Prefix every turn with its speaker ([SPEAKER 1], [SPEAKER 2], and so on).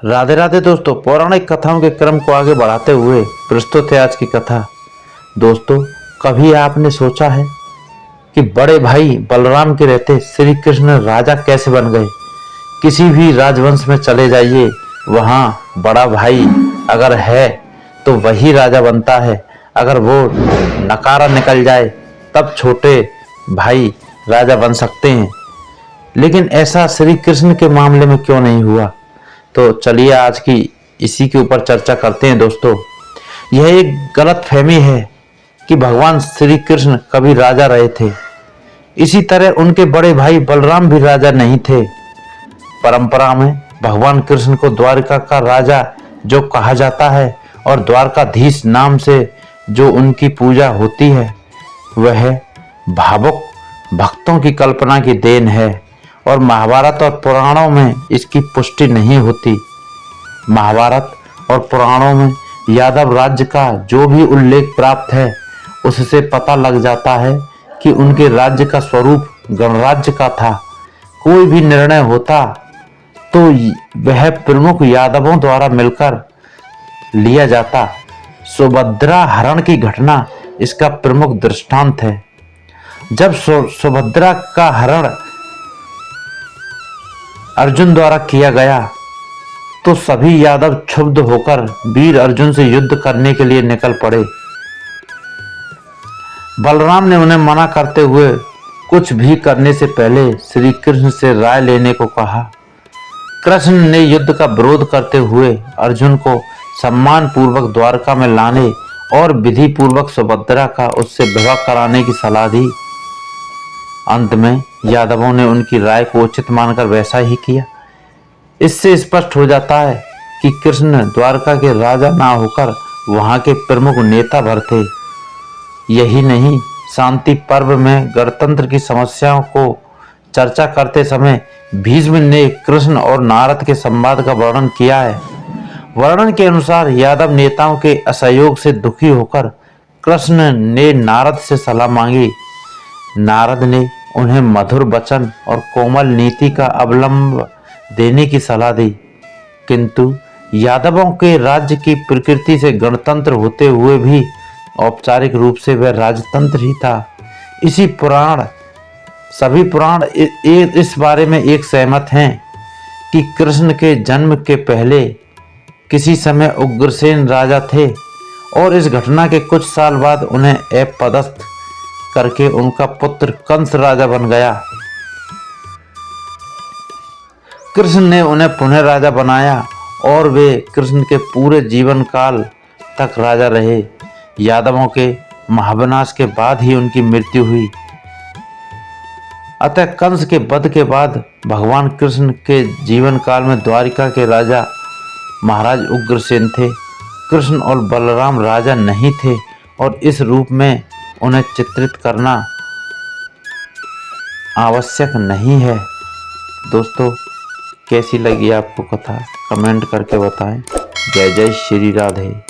[SPEAKER 1] राधे राधे दोस्तों, पौराणिक कथाओं के क्रम को आगे बढ़ाते हुए प्रस्तुत है आज की कथा। दोस्तों, कभी आपने सोचा है कि बड़े भाई बलराम के रहते श्री कृष्ण राजा कैसे बन गए? किसी भी राजवंश में चले जाइए, वहां बड़ा भाई अगर है तो वही राजा बनता है। अगर वो नकारा निकल जाए तब छोटे भाई राजा बन सकते हैं। लेकिन ऐसा श्री कृष्ण के मामले में क्यों नहीं हुआ? तो चलिए आज की इसी के ऊपर चर्चा करते हैं। दोस्तों, यह एक गलत फहमी है कि भगवान श्री कृष्ण कभी राजा रहे थे। इसी तरह उनके बड़े भाई बलराम भी राजा नहीं थे। परंपरा में भगवान कृष्ण को द्वारका का राजा जो कहा जाता है और द्वारकाधीश नाम से जो उनकी पूजा होती है, वह भावुक भक्तों की कल्पना की देन है और महाभारत और पुराणों में इसकी पुष्टि नहीं होती। महाभारत और पुराणों में यादव राज्य का जो भी उल्लेख प्राप्त है, उससे पता लग जाता है कि उनके राज्य का स्वरूप गणराज्य का था। कोई भी निर्णय होता तो वह प्रमुख यादवों द्वारा मिलकर लिया जाता। सुभद्रा हरण की घटना इसका प्रमुख दृष्टांत है। जब सुभद्रा का हरण अर्जुन द्वारा किया गया तो सभी यादव क्षुब्ध होकर वीर अर्जुन से युद्ध करने के लिए निकल पड़े। बलराम ने उन्हें मना करते हुए कुछ भी करने से पहले श्री कृष्ण से राय लेने को कहा। कृष्ण ने युद्ध का विरोध करते हुए अर्जुन को सम्मान पूर्वक द्वारका में लाने और विधि पूर्वक सुभद्रा का उससे विवाह कराने की सलाह दी। अंत में यादवों ने उनकी राय को उचित मानकर वैसा ही किया। इससे स्पष्ट हो जाता है कि कृष्ण द्वारका के राजा ना होकर वहां के प्रमुख नेता भर थे। यही नहीं, शांति पर्व में गणतंत्र की समस्याओं को चर्चा करते समय भीष्म ने कृष्ण और नारद के संवाद का वर्णन किया है। वर्णन के अनुसार यादव नेताओं के असहयोग से दुखी होकर कृष्ण ने नारद से सलाह मांगी। नारद ने उन्हें मधुर वचन और कोमल नीति का अवलंब देने की सलाह दी, किंतु यादवों के राज्य की प्रकृति से गणतंत्र होते हुए भी औपचारिक रूप से वह राजतंत्र ही था। सभी पुराण इस बारे में एक सहमत हैं कि कृष्ण के जन्म के पहले किसी समय उग्रसेन राजा थे और इस घटना के कुछ साल बाद उन्हें अपदस्थ करके उनका पुत्र कंस राजा बन गया। कृष्ण ने उन्हें पुनः राजा बनाया और वे कृष्ण के पूरे जीवन काल तक राजा रहे। यादवों के महाविनाश के बाद ही उनकी मृत्यु हुई। अतः कंस के वध के बाद भगवान कृष्ण के जीवन काल में द्वारिका के राजा महाराज उग्रसेन थे। कृष्ण और बलराम राजा नहीं थे और इस रूप में उन्हें चित्रित करना आवश्यक नहीं है। दोस्तों, कैसी लगी आपको कथा? कमेंट करके बताएं। जय जय श्री राधे।